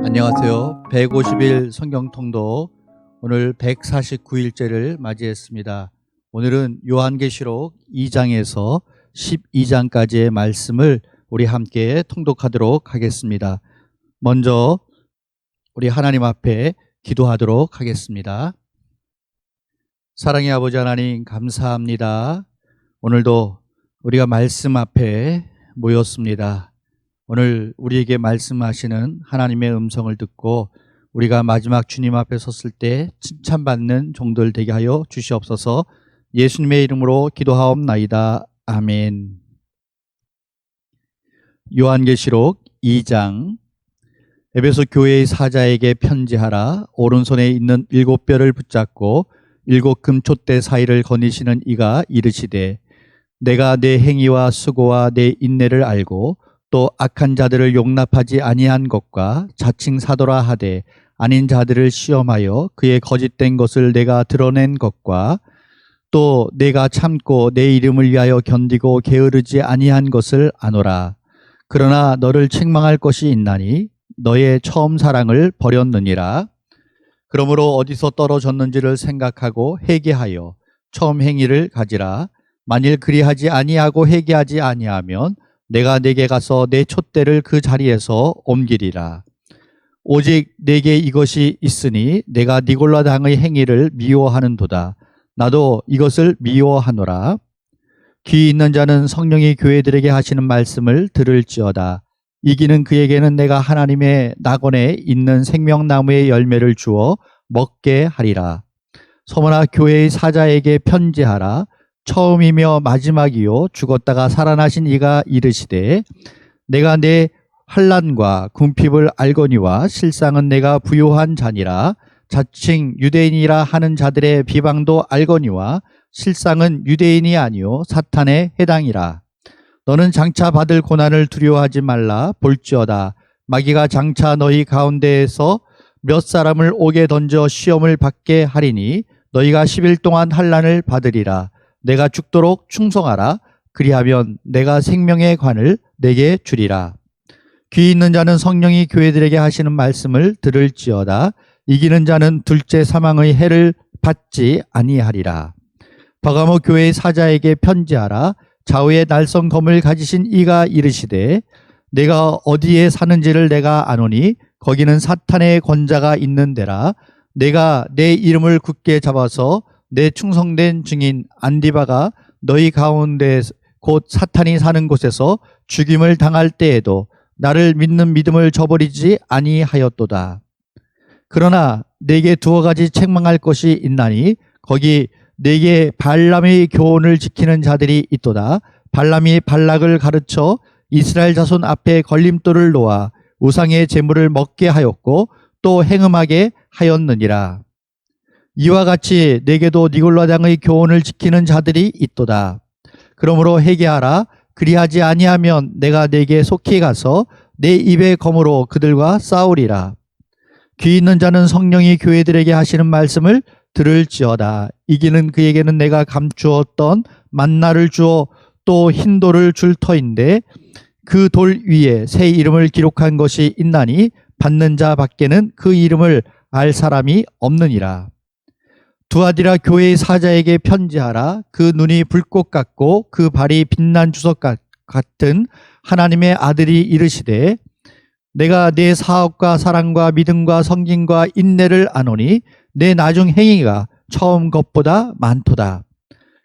안녕하세요. 150일 성경통독 오늘 149일째를 맞이했습니다. 오늘은 요한계시록 2장에서 12장까지의 말씀을 우리 함께 통독하도록 하겠습니다. 먼저 우리 하나님 앞에 기도하도록 하겠습니다. 사랑의 아버지 하나님, 감사합니다. 오늘도 우리가 말씀 앞에 모였습니다. 오늘 우리에게 말씀하시는 하나님의 음성을 듣고 우리가 마지막 주님 앞에 섰을 때 칭찬받는 종들 되게 하여 주시옵소서. 예수님의 이름으로 기도하옵나이다. 아멘. 요한계시록 2장. 에베소 교회의 사자에게 편지하라. 오른손에 있는 7뼈를 붙잡고 7 금촛대 사이를 거니시는 이가 이르시되, 내가 내 행위와 수고와 내 인내를 알고 또 악한 자들을 용납하지 아니한 것과 자칭 사도라 하되 아닌 자들을 시험하여 그의 거짓된 것을 내가 드러낸 것과 또 내가 참고 내 이름을 위하여 견디고 게으르지 아니한 것을 아노라. 그러나 너를 책망할 것이 있나니 너의 처음 사랑을 버렸느니라. 그러므로 어디서 떨어졌는지를 생각하고 회개하여 처음 행위를 가지라. 만일 그리하지 아니하고 회개하지 아니하면 내가 내게 가서 내 촛대를 그 자리에서 옮기리라. 오직 내게 이것이 있으니 내가 니골라 당의 행위를 미워하는도다. 나도 이것을 미워하노라. 귀 있는 자는 성령이 교회들에게 하시는 말씀을 들을지어다. 이기는 그에게는 내가 하나님의 낙원에 있는 생명나무의 열매를 주어 먹게 하리라. 서머나 교회의 사자에게 편지하라. 처음이며 마지막이요 죽었다가 살아나신 이가 이르시되, 내가 내 환난과 궁핍을 알거니와 실상은 내가 부요한 자니라. 자칭 유대인이라 하는 자들의 비방도 알거니와 실상은 유대인이 아니요 사탄에 해당이라. 너는 장차 받을 고난을 두려워하지 말라. 볼지어다 마귀가 장차 너희 가운데에서 몇 사람을 옥에 던져 시험을 받게 하리니 너희가 10일 동안 환난을 받으리라. 내가 죽도록 충성하라. 그리하면 내가 생명의 관을 내게 주리라. 귀 있는 자는 성령이 교회들에게 하시는 말씀을 들을지어다. 이기는 자는 둘째 사망의 해를 받지 아니하리라. 버가모 교회의 사자에게 편지하라. 좌우에 날선 검을 가지신 이가 이르시되, 내가 어디에 사는지를 내가 아노니 거기는 사탄의 권자가 있는 데라. 내가 내 이름을 굳게 잡아서 내 충성된 증인 안디바가 너희 가운데 곧 사탄이 사는 곳에서 죽임을 당할 때에도 나를 믿는 믿음을 저버리지 아니하였도다. 그러나 내게 두어 가지 책망할 것이 있나니 거기 내게 발람의 교훈을 지키는 자들이 있도다. 발람이 발락을 가르쳐 이스라엘 자손 앞에 걸림돌을 놓아 우상의 제물을 먹게 하였고 또 행음하게 하였느니라. 이와 같이 내게도 니골라 당의 교훈을 지키는 자들이 있도다. 그러므로 회개하라. 그리하지 아니하면 내가 내게 속히 가서 내 입의 검으로 그들과 싸우리라. 귀 있는 자는 성령이 교회들에게 하시는 말씀을 들을지어다. 이기는 그에게는 내가 감추었던 만나를 주어 또 흰 돌을 줄 터인데 그 돌 위에 새 이름을 기록한 것이 있나니 받는 자 밖에는 그 이름을 알 사람이 없느니라. 두아디라 교회의 사자에게 편지하라. 그 눈이 불꽃 같고 그 발이 빛난 주석 같은 하나님의 아들이 이르시되, 내가 내 사업과 사랑과 믿음과 성김과 인내를 아노니 내 나중 행위가 처음 것보다 많도다.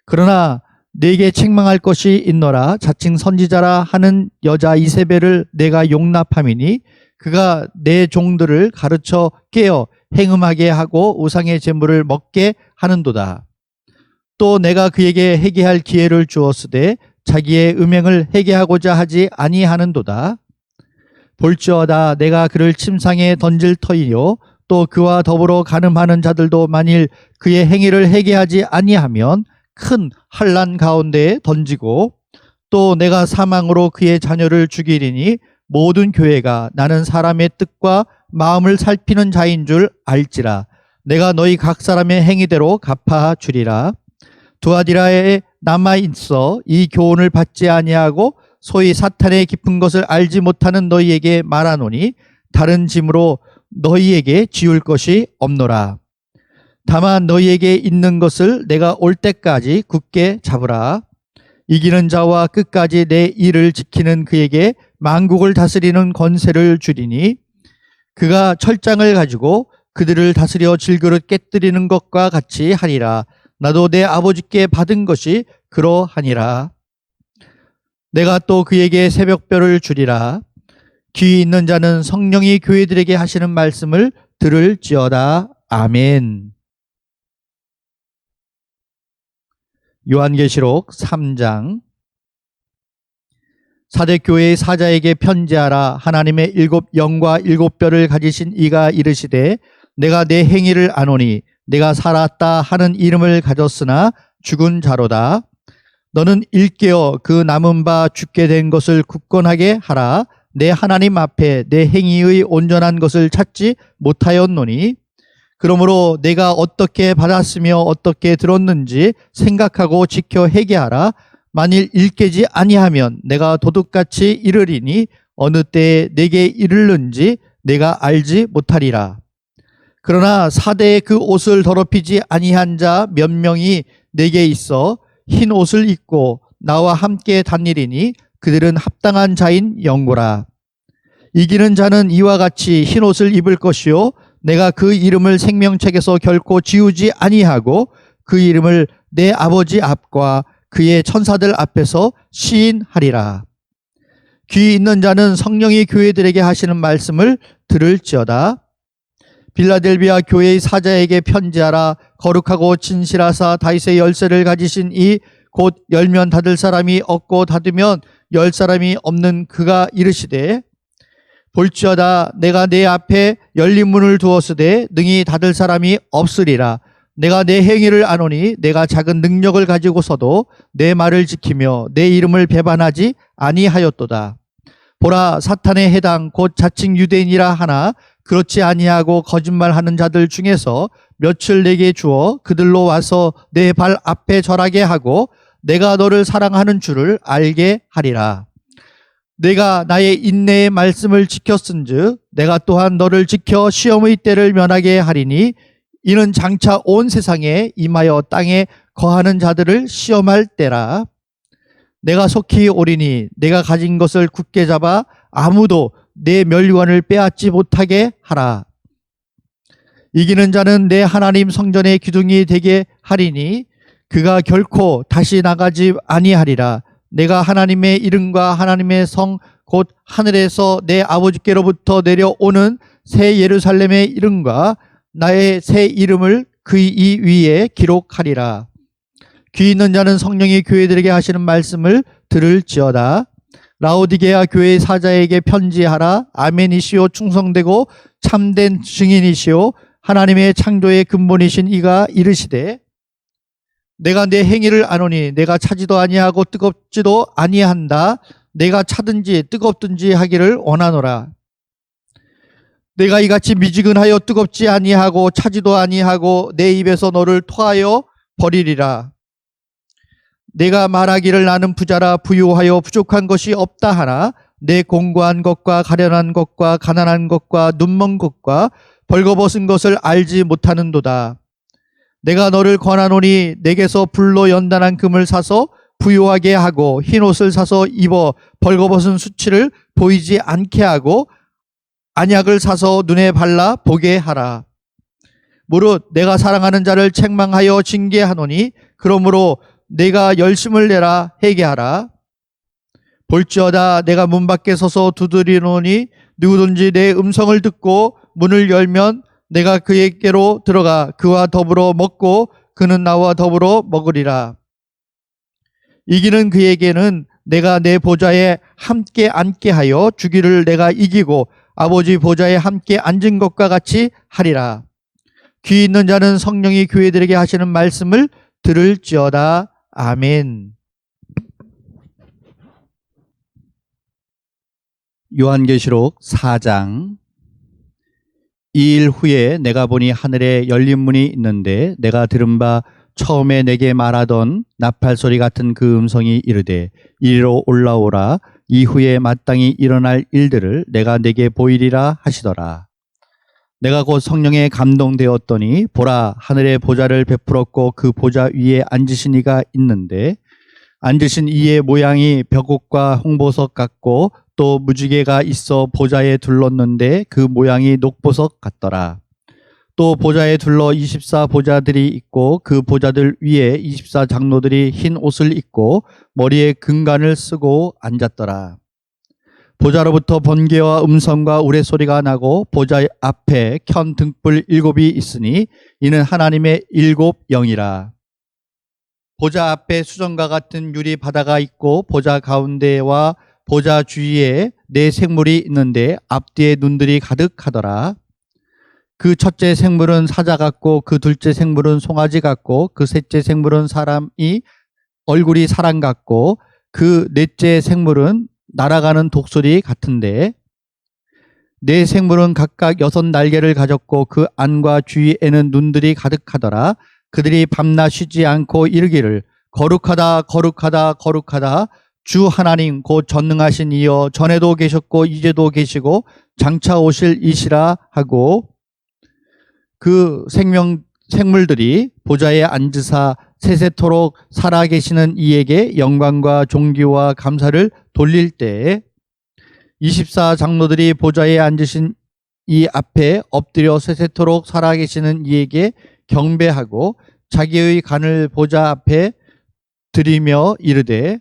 그러나 내게 책망할 것이 있노라. 자칭 선지자라 하는 여자 이세벨을 내가 용납함이니 그가 내 종들을 가르쳐 깨어 행음하게 하고 우상의 제물을 먹게 하는도다. 또 내가 그에게 회개할 기회를 주었으되 자기의 음행을 회개하고자 하지 아니하는도다. 볼지어다 내가 그를 침상에 던질 터이요 또 그와 더불어 간음하는 자들도 만일 그의 행위를 회개하지 아니하면 큰 환난 가운데에 던지고 또 내가 사망으로 그의 자녀를 죽이리니 모든 교회가 나는 사람의 뜻과 마음을 살피는 자인 줄 알지라. 내가 너희 각 사람의 행위대로 갚아 주리라. 두아디라에 남아 있어 이 교훈을 받지 아니하고 소위 사탄의 깊은 것을 알지 못하는 너희에게 말하노니 다른 짐으로 너희에게 지울 것이 없노라. 다만 너희에게 있는 것을 내가 올 때까지 굳게 잡으라. 이기는 자와 끝까지 내 일을 지키는 그에게 만국을 다스리는 권세를 주리니 그가 철장을 가지고 그들을 다스려 질그릇 깨뜨리는 것과 같이 하리라. 나도 내 아버지께 받은 것이 그러하니라. 내가 또 그에게 새벽별을 주리라. 귀 있는 자는 성령이 교회들에게 하시는 말씀을 들을지어다. 아멘. 요한계시록 3장. 사대 교회의 사자에게 편지하라. 하나님의 7영과 7뼈를 가지신 이가 이르시되 내가 내 행위를 아노니 내가 살았다 하는 이름을 가졌으나 죽은 자로다. 너는 일깨어 그 남은 바 죽게 된 것을 굳건하게 하라. 내 하나님 앞에 내 행위의 온전한 것을 찾지 못하였노니 그러므로 내가 어떻게 받았으며 어떻게 들었는지 생각하고 지켜 회개하라. 만일 일깨지 아니하면 내가 도둑같이 이르리니 어느 때에 내게 이르는지 내가 알지 못하리라. 그러나 사대의 그 옷을 더럽히지 아니한 자 몇 명이 내게 있어 흰 옷을 입고 나와 함께 다니리니 그들은 합당한 자인 영고라. 이기는 자는 이와 같이 흰 옷을 입을 것이요 내가 그 이름을 생명책에서 결코 지우지 아니하고 그 이름을 내 아버지 앞과 그의 천사들 앞에서 시인하리라. 귀 있는 자는 성령이 교회들에게 하시는 말씀을 들을지어다. 빌라델비아 교회의 사자에게 편지하라. 거룩하고 진실하사 다윗의 열쇠를 가지신 이 곧 열면 닫을 사람이 없고 닫으면 열 사람이 없는 그가 이르시되 볼지어다 내가 내 앞에 열린 문을 두었으되 능히 닫을 사람이 없으리라. 내가 내 행위를 아노니 내가 작은 능력을 가지고서도 내 말을 지키며 내 이름을 배반하지 아니하였도다. 보라 사탄의 해당 곧 자칭 유대인이라 하나 그렇지 아니하고 거짓말하는 자들 중에서 몇을 내게 주어 그들로 와서 내 발 앞에 절하게 하고 내가 너를 사랑하는 줄을 알게 하리라. 내가 나의 인내의 말씀을 지켰은즉 내가 또한 너를 지켜 시험의 때를 면하게 하리니 이는 장차 온 세상에 임하여 땅에 거하는 자들을 시험할 때라. 내가 속히 오리니 내가 가진 것을 굳게 잡아 아무도 내 면류관을 빼앗지 못하게 하라. 이기는 자는 내 하나님 성전의 기둥이 되게 하리니 그가 결코 다시 나가지 아니하리라. 내가 하나님의 이름과 하나님의 성 곧 하늘에서 내 아버지께로부터 내려오는 새 예루살렘의 이름과 나의 새 이름을 그 이 위에 기록하리라. 귀 있는 자는 성령이 교회들에게 하시는 말씀을 들을지어다. 라오디게아 교회의 사자에게 편지하라. 아멘이시오 충성되고 참된 증인이시오 하나님의 창조의 근본이신 이가 이르시되 내가 내 행위를 아노니 내가 차지도 아니하고 뜨겁지도 아니한다. 내가 차든지 뜨겁든지 하기를 원하노라. 내가 이같이 미지근하여 뜨겁지 아니하고 차지도 아니하고 내 입에서 너를 토하여 버리리라. 내가 말하기를 나는 부자라 부유하여 부족한 것이 없다 하나 내 공고한 것과 가련한 것과 가난한 것과 눈먼 것과 벌거벗은 것을 알지 못하는도다. 내가 너를 권하노니 내게서 불로 연단한 금을 사서 부요하게 하고 흰 옷을 사서 입어 벌거벗은 수치를 보이지 않게 하고 안약을 사서 눈에 발라 보게 하라. 무릇 내가 사랑하는 자를 책망하여 징계하노니 그러므로 내가 열심을 내라 회개하라. 볼지어다 내가 문 밖에 서서 두드리노니 누구든지 내 음성을 듣고 문을 열면 내가 그에게로 들어가 그와 더불어 먹고 그는 나와 더불어 먹으리라. 이기는 그에게는 내가 내 보좌에 함께 앉게 하여 주기를 내가 이기고 아버지 보좌에 함께 앉은 것과 같이 하리라. 귀 있는 자는 성령이 교회들에게 하시는 말씀을 들을지어다. 아멘. 요한계시록 4장. 이 일 후에 내가 보니 하늘에 열린 문이 있는데 내가 들은 바 처음에 내게 말하던 나팔 소리 같은 그 음성이 이르되 이리로 올라오라. 이후에 마땅히 일어날 일들을 내가 내게 보이리라 하시더라. 내가 곧 성령에 감동되었더니 보라, 하늘에 보좌를 베풀었고 그 보좌 위에 앉으신 이가 있는데 앉으신 이의 모양이 벽옥과 홍보석 같고 또 무지개가 있어 보좌에 둘렀는데 그 모양이 녹보석 같더라. 또 보좌에 둘러 24 보좌들이 있고 그 보좌들 위에 24 장로들이 흰 옷을 입고 머리에 금관을 쓰고 앉았더라. 보좌로부터 번개와 음성과 우레소리가 나고 보좌 앞에 켠 등불 7이 있으니 이는 하나님의 7 영이라. 보좌 앞에 수정과 같은 유리 바다가 있고 보좌 가운데와 보좌 주위에 4 생물이 있는데 앞뒤에 눈들이 가득하더라. 그 첫째 생물은 사자 같고 그 둘째 생물은 송아지 같고 그 셋째 생물은 사람이 얼굴이 사람 같고 그 넷째 생물은 날아가는 독수리 같은데 4 생물은 각각 6 날개를 가졌고 그 안과 주위에는 눈들이 가득하더라. 그들이 밤낮 쉬지 않고 이르기를 거룩하다 거룩하다 거룩하다 주 하나님 곧 전능하신 이여 전에도 계셨고 이제도 계시고 장차 오실 이시라 하고 그 생물들이 보좌에 앉으사 세세토록 살아계시는 이에게 영광과 존귀와 감사를 돌릴 때에 24 장로들이 보좌에 앉으신 이 앞에 엎드려 세세토록 살아계시는 이에게 경배하고 자기의 간을 보좌 앞에 드리며 이르되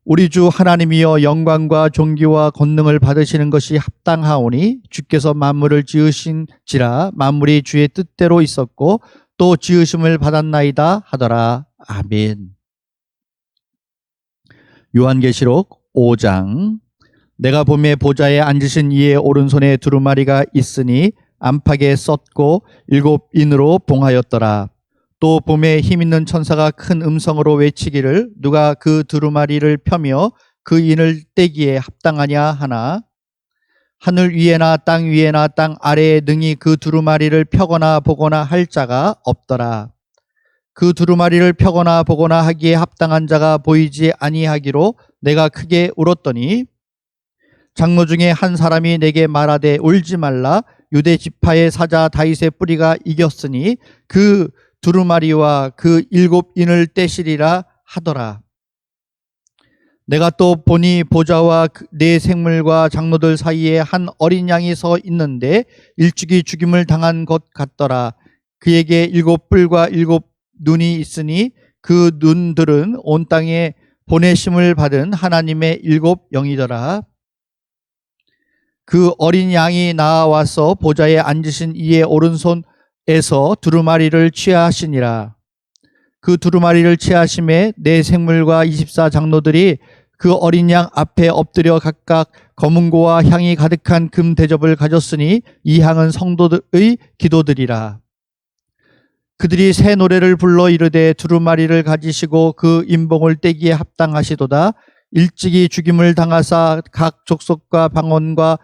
우리 주 하나님이여 영광과 존귀와 권능을 받으시는 것이 합당하오니 주께서 만물을 지으신지라 만물이 주의 뜻대로 있었고 또 지으심을 받았나이다 하더라. 아멘. 요한계시록 5장. 내가 보매 보좌에 앉으신 이의 오른손에 두루마리가 있으니 안팎에 썼고 7인으로 봉하였더라. 또 봄에 힘있는 천사가 큰 음성으로 외치기를 누가 그 두루마리를 펴며 그 인을 떼기에 합당하냐 하나 하늘 위에나 땅 위에나 땅 아래에 능히 그 두루마리를 펴거나 보거나 할 자가 없더라. 그 두루마리를 펴거나 보거나 하기에 합당한 자가 보이지 아니하기로 내가 크게 울었더니 장로 중에 한 사람이 내게 말하되 울지 말라. 유대 지파의 사자 다윗의 뿌리가 이겼으니 그 두루마리와 그 7인을 떼시리라 하더라. 내가 또 보니 보좌와 4 생물과 장로들 사이에 한 어린 양이 서 있는데 일찍이 죽임을 당한 것 같더라. 그에게 7 뿔과 7 눈이 있으니 그 눈들은 온 땅에 보내심을 받은 하나님의 7 영이더라. 그 어린 양이 나와서 보좌에 앉으신 이의 오른손에서 두루마리를 취하시니라. 그 두루마리를 취하심에 4 생물과 24 장로들이 그 어린 양 앞에 엎드려 각각 검은고와 향이 가득한 금 대접을 가졌으니 이 향은 성도들의 기도들이라. 그들이 새 노래를 불러 이르되 두루마리를 가지시고 그 인봉을 떼기에 합당하시도다. 일찍이 죽임을 당하사 각 족속과 방언과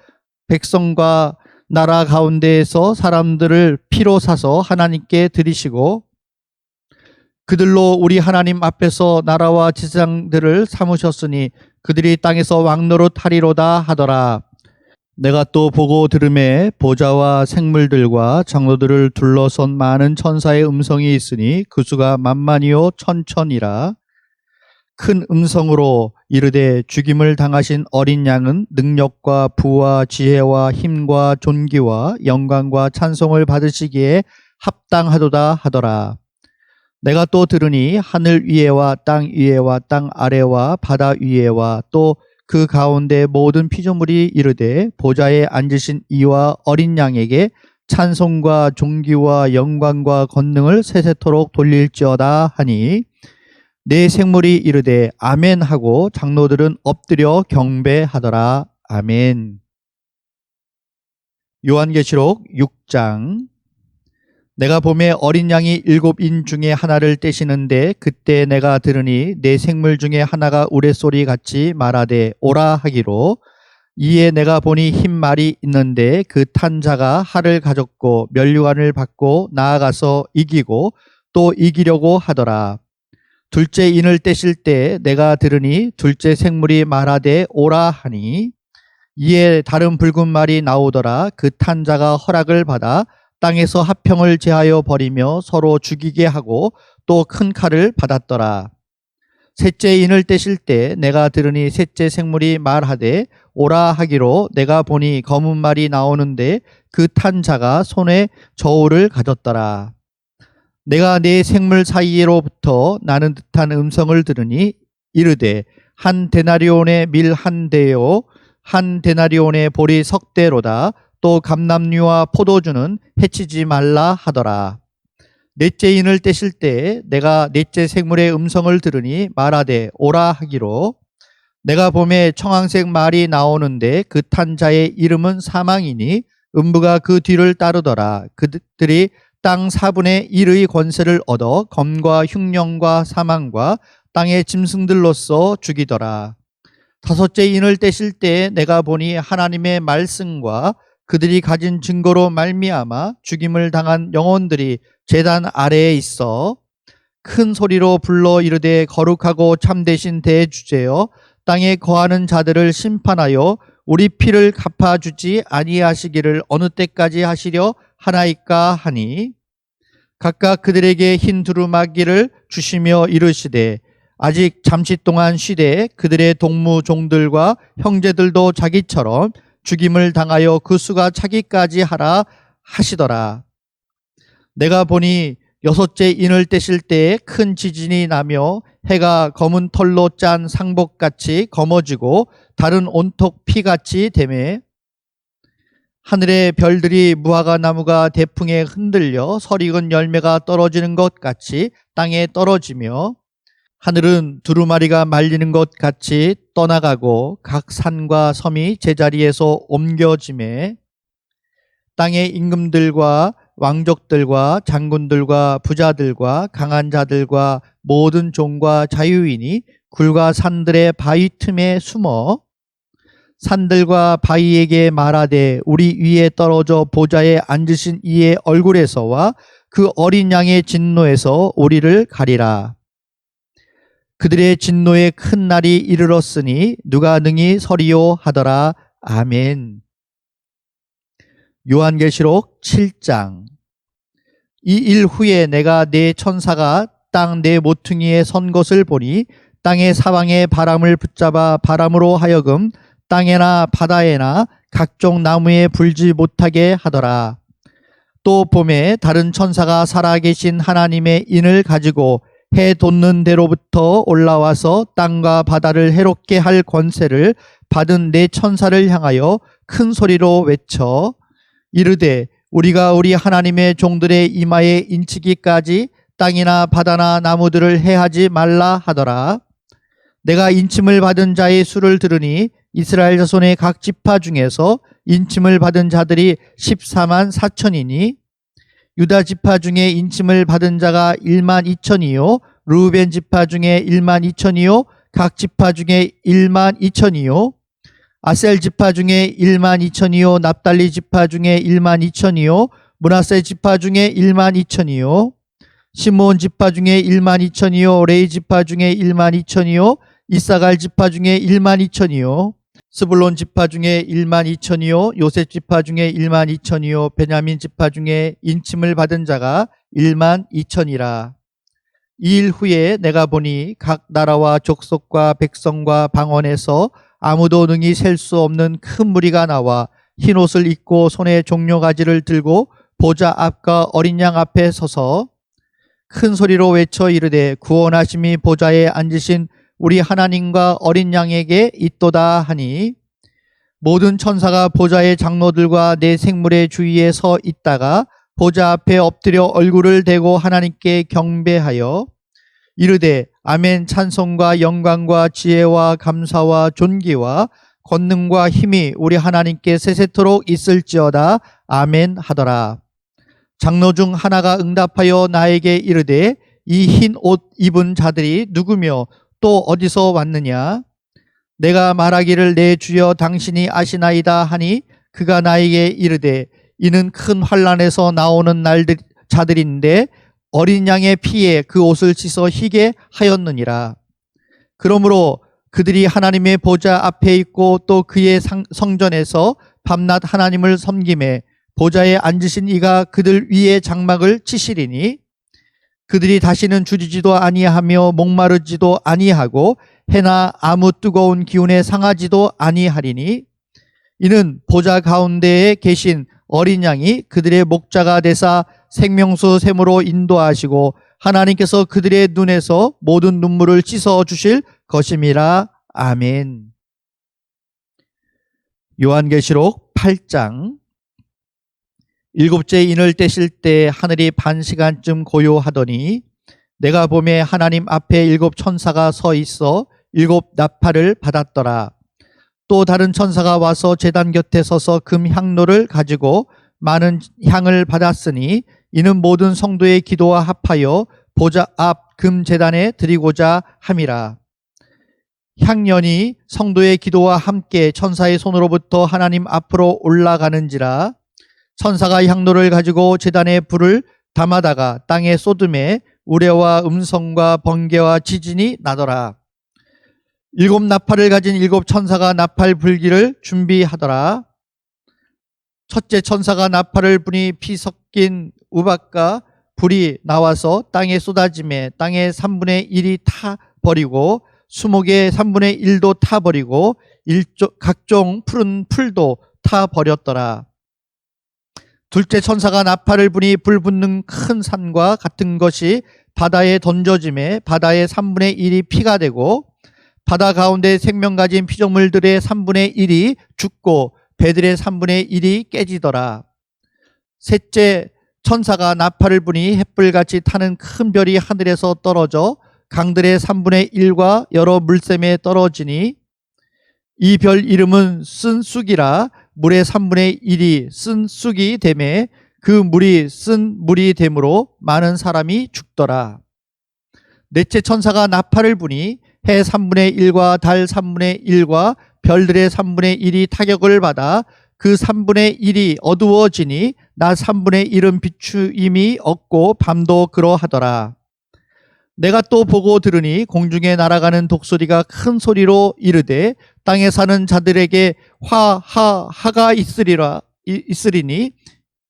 백성과 나라 가운데에서 사람들을 피로 사서 하나님께 드리시고 그들로 우리 하나님 앞에서 나라와 지상들을 삼으셨으니 그들이 땅에서 왕노릇 하리로다 하더라. 내가 또 보고 들음에 보좌와 생물들과 장로들을 둘러선 많은 천사의 음성이 있으니 그 수가 만만이요 천천이라. 큰 음성으로 이르되 죽임을 당하신 어린 양은 능력과 부와 지혜와 힘과 존귀와 영광과 찬송을 받으시기에 합당하도다 하더라. 내가 또 들으니 하늘 위에와 땅 위에와 땅 아래와 바다 위에와 또 그 가운데 모든 피조물이 이르되 보좌에 앉으신 이와 어린 양에게 찬송과 존귀와 영광과 권능을 세세토록 돌릴지어다 하니 4 생물이 이르되 아멘 하고 장로들은 엎드려 경배하더라. 아멘. 요한계시록 6장. 내가 보매 어린 양이 7인 중에 하나를 떼시는데 그때 내가 들으니 4 생물 중에 하나가 우레소리 같이 말하되 오라 하기로 이에 내가 보니 흰 말이 있는데 그 탄 자가 활을 가졌고 면류관을 받고 나아가서 이기고 또 이기려고 하더라. 둘째 인을 떼실 때 내가 들으니 둘째 생물이 말하되 오라 하니 이에 다른 붉은 말이 나오더라. 그 탄 자가 허락을 받아 땅에서 화평을 제하여 버리며 서로 죽이게 하고 또 큰 칼을 받았더라. 셋째 인을 떼실 때 내가 들으니 셋째 생물이 말하되 오라 하기로 내가 보니 검은 말이 나오는데 그 탄 자가 손에 저울을 가졌더라. 내가 네 생물 사이로부터 나는 듯한 음성을 들으니 이르되 한 데나리온의 밀 한 대요 한 데나리온의 보리 석 대로다. 또 감람류와 포도주는 해치지 말라 하더라. 넷째 인을 떼실 때 내가 넷째 생물의 음성을 들으니 말하되 오라 하기로 내가 봄에 청황색 말이 나오는데 그 탄 자의 이름은 사망이니 음부가 그 뒤를 따르더라. 그들이 땅 4분의 1의 권세를 얻어 검과 흉령과 사망과 땅의 짐승들로서 죽이더라. 다섯째 인을 떼실 때 내가 보니 하나님의 말씀과 그들이 가진 증거로 말미암아 죽임을 당한 영혼들이 제단 아래에 있어 큰 소리로 불러 이르되 거룩하고 참되신 대주제여 땅에 거하는 자들을 심판하여 우리 피를 갚아주지 아니하시기를 어느 때까지 하시려 하나이까 하니 각각 그들에게 흰 두루마기를 주시며 이르시되 아직 잠시 동안 쉬되 그들의 동무 종들과 형제들도 자기처럼 죽임을 당하여 그 수가 차기까지 하라 하시더라. 내가 보니 여섯째 인을 떼실 때에 큰 지진이 나며 해가 검은 털로 짠 상복같이 검어지고 다른 온통 피같이 되매 하늘의 별들이 무화과 나무가 대풍에 흔들려 설익은 열매가 떨어지는 것 같이 땅에 떨어지며 하늘은 두루마리가 말리는 것 같이 떠나가고 각 산과 섬이 제자리에서 옮겨지매 땅의 임금들과 왕족들과 장군들과 부자들과 강한 자들과 모든 종과 자유인이 굴과 산들의 바위 틈에 숨어 산들과 바위에게 말하되 우리 위에 떨어져 보좌에 앉으신 이의 얼굴에서와 그 어린 양의 진노에서 우리를 가리라. 그들의 진노의 큰 날이 이르렀으니 누가 능히 서리요 하더라. 아멘. 요한계시록 7장. 이 일 후에 내가 네 천사가 땅 네 모퉁이에 선 것을 보니 땅의 사방에 바람을 붙잡아 바람으로 하여금 땅에나 바다에나 각종 나무에 불지 못하게 하더라. 또 봄에 다른 천사가 살아계신 하나님의 인을 가지고 해 돋는 데로부터 올라와서 땅과 바다를 해롭게 할 권세를 받은 네 천사를 향하여 큰 소리로 외쳐 이르되 우리가 우리 하나님의 종들의 이마에 인치기까지 땅이나 바다나 나무들을 해하지 말라 하더라. 내가 인침을 받은 자의 수를 들으니 이스라엘 자손의 각 지파 중에서 인침을 받은 자들이 14만 4천이니 유다 지파 중에 인침을 받은 자가 1만 2천이요 르우벤 지파 중에 1만 2천이요 각 지파 중에 1만 2천이요 아셀 지파 중에 1만 2천이요 납달리 지파 중에 1만 2천이요 므낫세 지파 중에 1만 2천이요 시므온 지파 중에 1만 2천이요 레위 지파 중에 1만 2천이요 이사갈 지파 중에 1만 2천이요 스불론 지파 중에 1만 2천이요 요셉 지파 중에 1만 2천이요 베냐민 지파 중에 인침을 받은 자가 1만 2천이라. 이 일 후에 내가 보니 각 나라와 족속과 백성과 방언에서 아무도 능히 셀 수 없는 큰 무리가 나와 흰옷을 입고 손에 종려가지를 들고 보좌 앞과 어린 양 앞에 서서 큰 소리로 외쳐 이르되 구원하심이 보좌에 앉으신 우리 하나님과 어린 양에게 있도다 하니 모든 천사가 보좌의 장로들과 네 생물의 주위에 서 있다가 보좌 앞에 엎드려 얼굴을 대고 하나님께 경배하여 이르되 아멘 찬송과 영광과 지혜와 감사와 존귀와 권능과 힘이 우리 하나님께 세세토록 있을지어다 아멘 하더라. 장로 중 하나가 응답하여 나에게 이르되 이 흰 옷 입은 자들이 누구며 또 어디서 왔느냐? 내가 말하기를 내 주여 당신이 아시나이다 하니 그가 나에게 이르되 이는 큰 환난에서 나오는 자들인데 어린 양의 피에 그 옷을 씻어 희게 하였느니라. 그러므로 그들이 하나님의 보좌 앞에 있고 또 그의 성전에서 밤낮 하나님을 섬김에 보좌에 앉으신 이가 그들 위에 장막을 치시리니 그들이 다시는 주지도 아니하며 목마르지도 아니하고 해나 아무 뜨거운 기운에 상하지도 아니하리니 이는 보좌 가운데에 계신 어린 양이 그들의 목자가 되사 생명수 샘으로 인도하시고 하나님께서 그들의 눈에서 모든 눈물을 씻어 주실 것임이라. 아멘. 요한계시록 8장. 일곱째 인을 떼실 때 하늘이 반 시간쯤 고요하더니 내가 보매 하나님 앞에 일곱 천사가 서 있어 일곱 나팔을 받았더라. 또 다른 천사가 와서 제단 곁에 서서 금 향로를 가지고 많은 향을 받았으니 이는 모든 성도의 기도와 합하여 보좌 앞 금 제단에 드리고자 함이라. 향연이 성도의 기도와 함께 천사의 손으로부터 하나님 앞으로 올라가는지라. 천사가 향로를 가지고 제단에 불을 담아다가 땅에 쏟음에 우레와 음성과 번개와 지진이 나더라. 일곱 나팔을 가진 일곱 천사가 나팔 불기를 준비하더라. 첫째 천사가 나팔을 부니 피 섞인 우박과 불이 나와서 땅에 쏟아짐에 땅의 3분의 1이 타버리고 수목의 3분의 1도 타버리고 각종 푸른 풀도 타버렸더라. 둘째 천사가 나팔을 부니 불 붙는 큰 산과 같은 것이 바다에 던져짐에 바다의 3분의 1이 피가 되고 바다 가운데 생명 가진 피조물들의 3분의 1이 죽고 배들의 3분의 1이 깨지더라. 셋째 천사가 나팔을 부니 햇불같이 타는 큰 별이 하늘에서 떨어져 강들의 3분의 1과 여러 물샘에 떨어지니 이 별 이름은 쓴 쑥이라. 물의 3분의 1이 쓴 쑥이 되매 그 물이 쓴 물이 되므로 많은 사람이 죽더라. 넷째 천사가 나팔을 부니 해 3분의 1과 달 3분의 1과 별들의 3분의 1이 타격을 받아 그 3분의 1이 어두워지니 낮 3분의 1은 비추임이 없고 밤도 그러하더라. 내가 또 보고 들으니 공중에 날아가는 독소리가 큰 소리로 이르되 땅에 사는 자들에게 화가 있으리니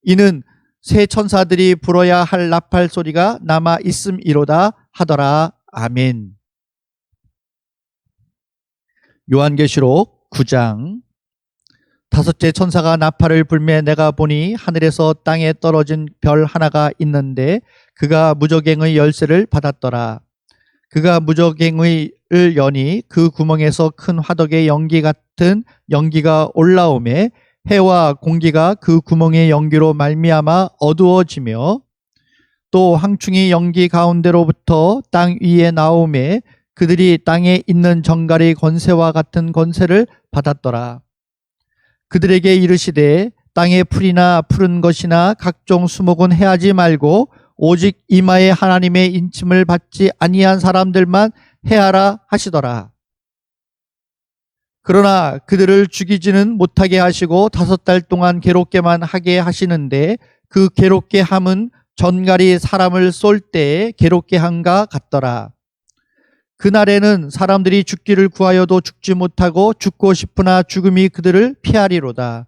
이는 새 천사들이 불어야 할 나팔 소리가 남아 있음이로다 하더라. 아멘. 요한계시록 9장. 다섯째 천사가 나팔을 불매 내가 보니 하늘에서 땅에 떨어진 별 하나가 있는데 그가 무저갱의 열쇠를 받았더라. 그가 무저갱의 여니 그 구멍에서 큰 화덕의 연기 같은 연기가 올라오매 해와 공기가 그 구멍의 연기로 말미암아 어두워지며 또 황충이 연기 가운데로부터 땅 위에 나오매 그들이 땅에 있는 정갈의 권세와 같은 권세를 받았더라. 그들에게 이르시되 땅의 풀이나 푸른 것이나 각종 수목은 해하지 말고 오직 이마에 하나님의 인침을 받지 아니한 사람들만 해하라 하시더라. 그러나 그들을 죽이지는 못하게 하시고 5달 동안 괴롭게만 하게 하시는데 그 괴롭게 함은 전갈이 사람을 쏠 때에 괴롭게 함과 같더라. 그날에는 사람들이 죽기를 구하여도 죽지 못하고 죽고 싶으나 죽음이 그들을 피하리로다.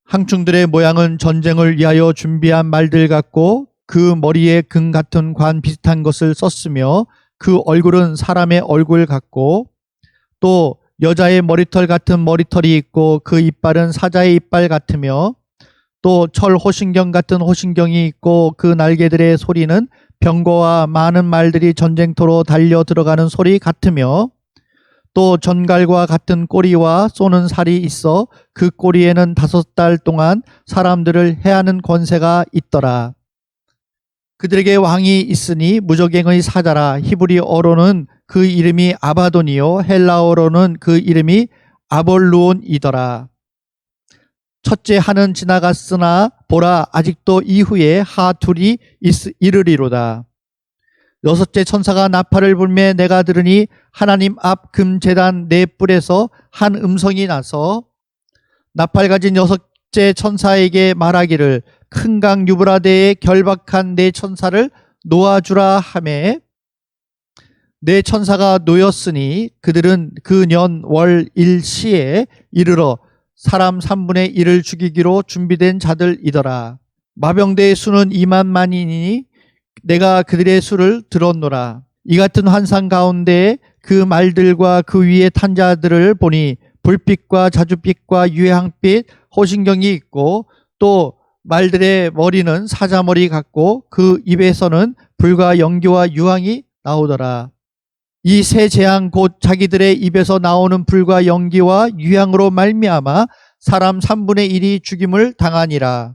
항충들의 모양은 전쟁을 위하여 준비한 말들 같고 그 머리에 금 같은 관 비슷한 것을 썼으며 그 얼굴은 사람의 얼굴 같고 또 여자의 머리털 같은 머리털이 있고 그 이빨은 사자의 이빨 같으며 또 철 호신경 같은 호신경이 있고 그 날개들의 소리는 병거와 많은 말들이 전쟁터로 달려 들어가는 소리 같으며 또 전갈과 같은 꼬리와 쏘는 살이 있어 그 꼬리에는 5달 동안 사람들을 해하는 권세가 있더라. 그들에게 왕이 있으니 무저갱의 사자라. 히브리어로는 그 이름이 아바돈이요 헬라어로는 그 이름이 아볼루온이더라. 첫째 하는 지나갔으나 보라 아직도 이후에 하 둘이 이르리로다. 여섯째 천사가 나팔을 불매 내가 들으니 하나님 앞 금제단 네 뿔에서 한 음성이 나서 나팔 가진 여섯째 천사에게 말하기를 큰 강 유브라데에 결박한 네 천사를 놓아주라 하매 네 천사가 놓였으니 그들은 그 년 월 일시에 이르러 사람 3분의 1을 죽이기로 준비된 자들이더라. 마병대의 수는 2만만이니 내가 그들의 수를 들었노라. 이 같은 환상 가운데 그 말들과 그 위에 탄 자들을 보니 불빛과 자줏빛과 유향빛 호신경이 있고 또 말들의 머리는 사자머리 같고 그 입에서는 불과 연기와 유황이 나오더라. 이 세 재앙 곧 자기들의 입에서 나오는 불과 연기와 유향으로 말미암아 사람 3분의 1이 죽임을 당하니라.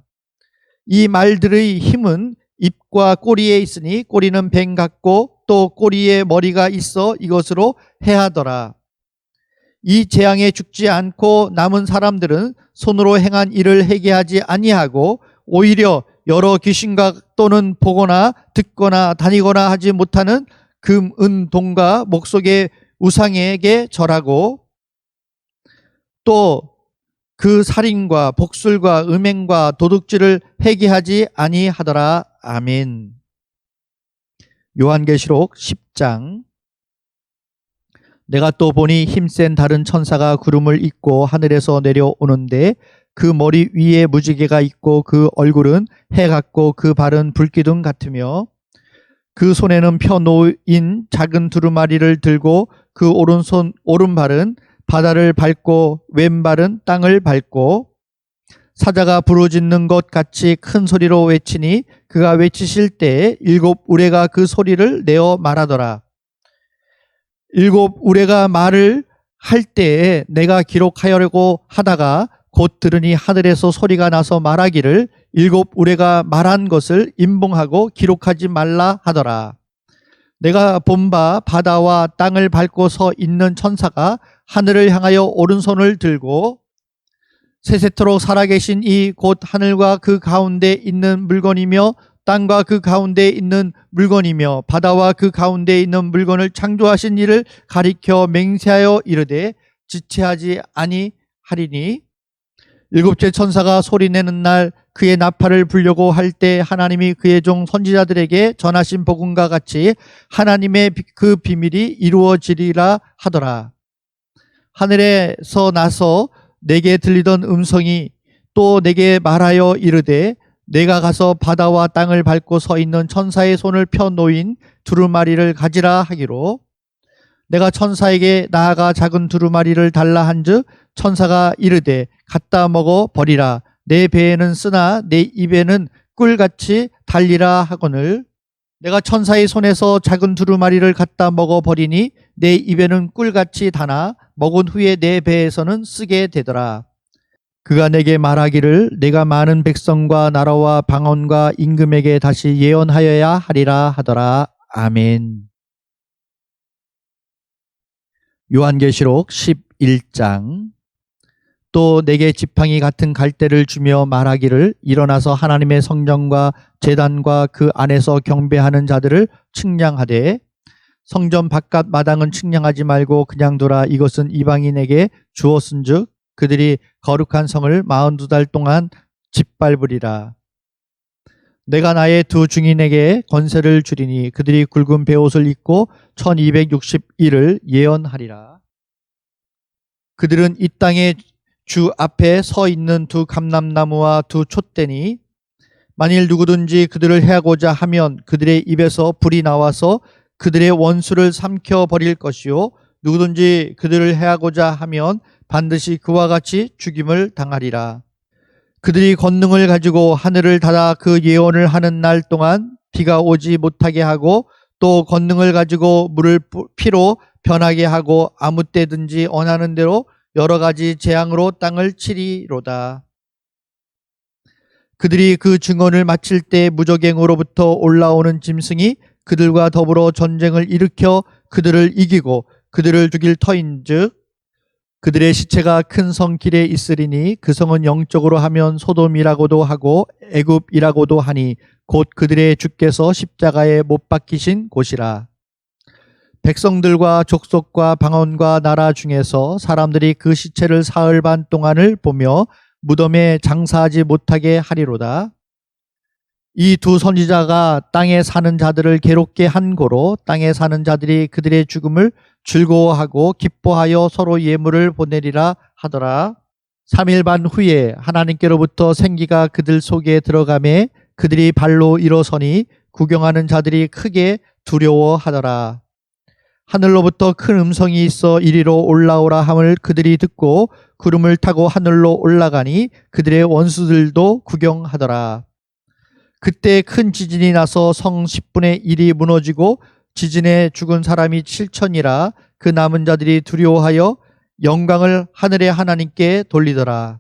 이 말들의 힘은 입과 꼬리에 있으니 꼬리는 뱀 같고 또 꼬리에 머리가 있어 이것으로 해하더라. 이 재앙에 죽지 않고 남은 사람들은 손으로 행한 일을 회개하지 아니하고 오히려 여러 귀신과 또는 보거나 듣거나 다니거나 하지 못하는 금, 은, 동과 목속의 우상에게 절하고 또 그 살인과 복술과 음행과 도둑질을 회개하지 아니하더라. 아멘. 요한계시록 10장. 내가 또 보니 힘센 다른 천사가 구름을 입고 하늘에서 내려오는데 그 머리 위에 무지개가 있고 그 얼굴은 해 같고 그 발은 불기둥 같으며 그 손에는 펴놓인 작은 두루마리를 들고 그 오른발은 바다를 밟고 왼발은 땅을 밟고 사자가 부르짖는 것 같이 큰 소리로 외치니 그가 외치실 때에 7 우레가 그 소리를 내어 말하더라. 7 우레가 말을 할 때에 내가 기록하려고 하다가 곧 들으니 하늘에서 소리가 나서 말하기를 7 우레가 말한 것을 임봉하고 기록하지 말라 하더라. 내가 본 바 바다와 땅을 밟고 서 있는 천사가 하늘을 향하여 오른손을 들고 세세토록 살아계신 이 곧 하늘과 그 가운데 있는 물건이며 땅과 그 가운데 있는 물건이며 바다와 그 가운데 있는 물건을 창조하신 이를 가리켜 맹세하여 이르되 지체하지 아니하리니 7째 천사가 소리내는 날 그의 나팔을 불려고 할 때 하나님이 그의 종 선지자들에게 전하신 복음과 같이 하나님의 그 비밀이 이루어지리라 하더라. 하늘에서 나서 내게 들리던 음성이 또 내게 말하여 이르되 내가 가서 바다와 땅을 밟고 서 있는 천사의 손을 펴 놓인 두루마리를 가지라 하기로 내가 천사에게 나아가 작은 두루마리를 달라 한즉 천사가 이르되 갖다 먹어 버리라. 내 배에는 쓰나 내 입에는 꿀같이 달리라 하거늘 내가 천사의 손에서 작은 두루마리를 갖다 먹어 버리니 내 입에는 꿀같이 다나 먹은 후에 내 배에서는 쓰게 되더라. 그가 내게 말하기를 내가 많은 백성과 나라와 방언과 임금에게 다시 예언하여야 하리라 하더라. 아멘. 요한계시록 11장. 또 내게 지팡이 같은 갈대를 주며 말하기를 일어나서 하나님의 성전과 제단과 그 안에서 경배하는 자들을 측량하되 성전 바깥 마당은 측량하지 말고 그냥 두라. 이것은 이방인에게 주었은즉 그들이 거룩한 성을 42달 동안 짓밟으리라. 내가 나의 두 증인에게 권세를 주리니 그들이 굵은 베옷을 입고 1260일을 예언하리라. 그들은 이 땅의 주 앞에 서 있는 두 감람나무와 두 촛대니 만일 누구든지 그들을 해하고자 하면 그들의 입에서 불이 나와서 그들의 원수를 삼켜 버릴 것이요 누구든지 그들을 해하고자 하면 반드시 그와 같이 죽임을 당하리라. 그들이 권능을 가지고 하늘을 닫아 그 예언을 하는 날 동안 비가 오지 못하게 하고 또 권능을 가지고 물을 피로 변하게 하고 아무 때든지 원하는 대로 여러 가지 재앙으로 땅을 치리로다. 그들이 그 증언을 마칠 때 무저갱으로부터 올라오는 짐승이 그들과 더불어 전쟁을 일으켜 그들을 이기고 그들을 죽일 터인즉 그들의 시체가 큰 성 길에 있으리니 그 성은 영적으로 하면 소돔이라고도 하고 애굽이라고도 하니 곧 그들의 주께서 십자가에 못 박히신 곳이라. 백성들과 족속과 방언과 나라 중에서 사람들이 그 시체를 사흘 반 동안을 보며 무덤에 장사하지 못하게 하리로다. 이 두 선지자가 땅에 사는 자들을 괴롭게 한 고로 땅에 사는 자들이 그들의 죽음을 즐거워하고 기뻐하여 서로 예물을 보내리라 하더라. 3일 반 후에 하나님께로부터 생기가 그들 속에 들어가매 그들이 발로 일어서니 구경하는 자들이 크게 두려워하더라. 하늘로부터 큰 음성이 있어 이리로 올라오라 함을 그들이 듣고 구름을 타고 하늘로 올라가니 그들의 원수들도 구경하더라. 그때 큰 지진이 나서 성 10분의 1이 무너지고 지진에 죽은 사람이 7천이라. 그 남은 자들이 두려워하여 영광을 하늘의 하나님께 돌리더라.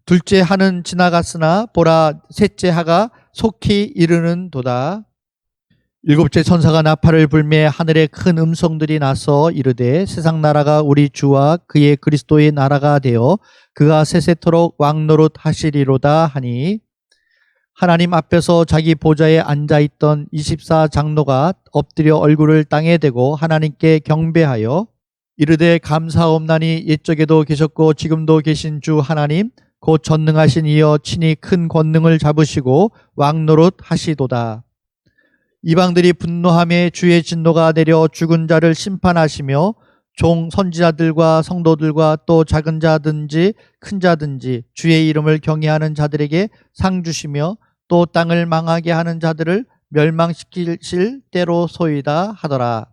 둘째 하는 지나갔으나 보라 셋째 하가 속히 이르는 도다. 일곱째 천사가 나팔을 불매 하늘에 큰 음성들이 나서 이르되 세상 나라가 우리 주와 그의 그리스도의 나라가 되어 그가 세세토록 왕노릇 하시리로다 하니, 하나님 앞에서 자기 보좌에 앉아있던 24 장로가 엎드려 얼굴을 땅에 대고 하나님께 경배하여 이르되 감사옵나니 옛적에도 계셨고 지금도 계신 주 하나님 곧 전능하신 이여 친히 큰 권능을 잡으시고 왕노릇 하시도다. 이방들이 분노하며 주의 진노가 내려 죽은 자를 심판하시며 종 선지자들과 성도들과 또 작은 자든지 큰 자든지 주의 이름을 경외하는 자들에게 상 주시며 또 땅을 망하게 하는 자들을 멸망시키실 때로소이다 하더라.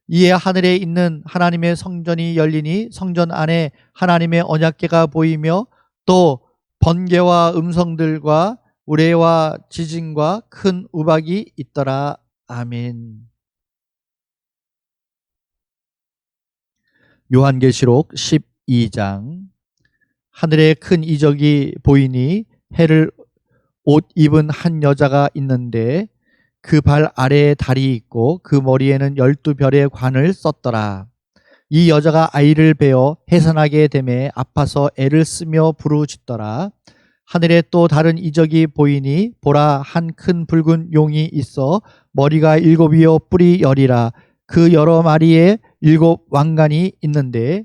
이에 하늘에 있는 하나님의 성전이 열리니 성전 안에 하나님의 언약궤가 보이며 또 번개와 음성들과 우레와 지진과 큰 우박이 있더라. 아멘. 요한계시록 12장. 하늘에 큰 이적이 보이니 해를 옷 입은 한 여자가 있는데 그 발 아래에 달이 있고 그 머리에는 12별의 관을 썼더라. 이 여자가 아이를 베어 해산하게 되매 아파서 애를 쓰며 부르짖더라. 하늘에 또 다른 이적이 보이니 보라 한 큰 붉은 용이 있어 머리가 7이요 뿔이 10이라. 그 여러 마리에 7 왕관이 있는데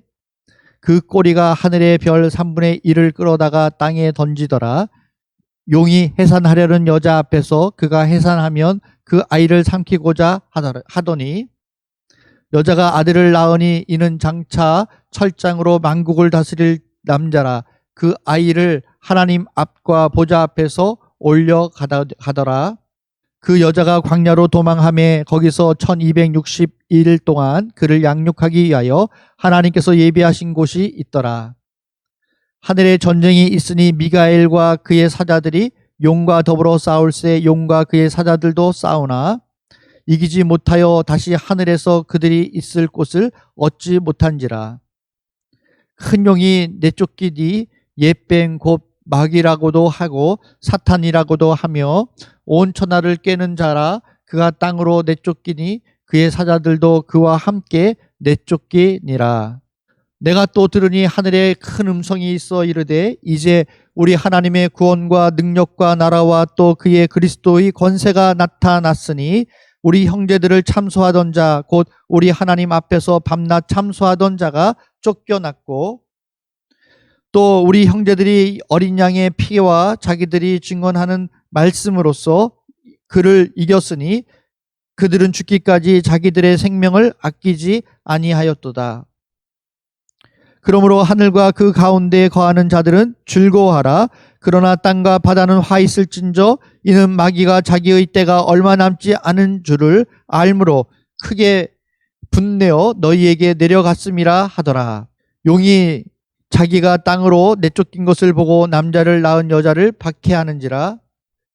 그 꼬리가 하늘의 별 3분의 1을 끌어다가 땅에 던지더라. 용이 해산하려는 여자 앞에서 그가 해산하면 그 아이를 삼키고자 하더니 여자가 아들을 낳으니 이는 장차 철장으로 만국을 다스릴 남자라. 그 아이를 하나님 앞과 보좌 앞에서 올려가더라. 그 여자가 광야로 도망하며 거기서 1261일 동안 그를 양육하기 위하여 하나님께서 예비하신 곳이 있더라. 하늘에 전쟁이 있으니 미가엘과 그의 사자들이 용과 더불어 싸울새 용과 그의 사자들도 싸우나 이기지 못하여 다시 하늘에서 그들이 있을 곳을 얻지 못한지라. 큰 용이 내쫓기니 옛뱀 곧 마귀라고도 하고 사탄이라고도 하며 온 천하를 꿰는 자라. 그가 땅으로 내쫓기니 그의 사자들도 그와 함께 내쫓기니라. 내가 또 들으니 하늘에 큰 음성이 있어 이르되 이제 우리 하나님의 구원과 능력과 나라와 또 그의 그리스도의 권세가 나타났으니 우리 형제들을 참소하던 자 곧 우리 하나님 앞에서 밤낮 참소하던 자가 쫓겨났고 또 우리 형제들이 어린 양의 피와 자기들이 증언하는 말씀으로써 그를 이겼으니 그들은 죽기까지 자기들의 생명을 아끼지 아니하였도다. 그러므로 하늘과 그 가운데에 거하는 자들은 즐거워하라. 그러나 땅과 바다는 화 있을진저 이는 마귀가 자기의 때가 얼마 남지 않은 줄을 알므로 크게 분내어 너희에게 내려갔음이라 하더라. 용이 자기가 땅으로 내쫓긴 것을 보고 남자를 낳은 여자를 박해하는지라.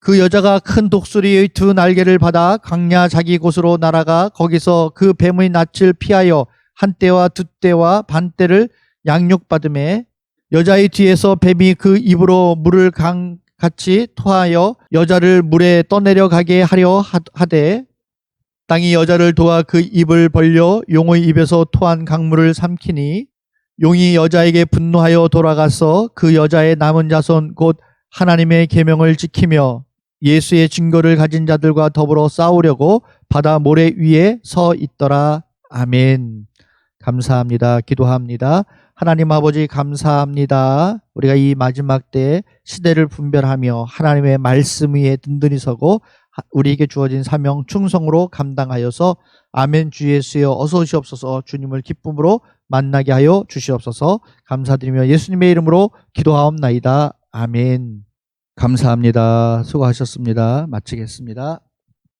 그 여자가 큰 독수리의 2 날개를 받아 광야 자기 곳으로 날아가 거기서 그 뱀의 낯을 피하여 한때와 2때와 반때를 양육받음에 여자의 뒤에서 뱀이 그 입으로 물을 강같이 토하여 여자를 물에 떠내려가게 하려 하되 땅이 여자를 도와 그 입을 벌려 용의 입에서 토한 강물을 삼키니 용이 여자에게 분노하여 돌아가서 그 여자의 남은 자손 곧 하나님의 계명을 지키며 예수의 증거를 가진 자들과 더불어 싸우려고 바다 모래 위에 서 있더라. 아멘. 감사합니다. 기도합니다. 하나님 아버지 감사합니다. 우리가 이 마지막 때에 시대를 분별하며 하나님의 말씀 위에 든든히 서고 우리에게 주어진 사명 충성으로 감당하여서 아멘 주 예수여 어서 오시옵소서. 주님을 기쁨으로 만나게 하여 주시옵소서. 감사드리며 예수님의 이름으로 기도하옵나이다. 아멘. 감사합니다. 수고하셨습니다. 마치겠습니다.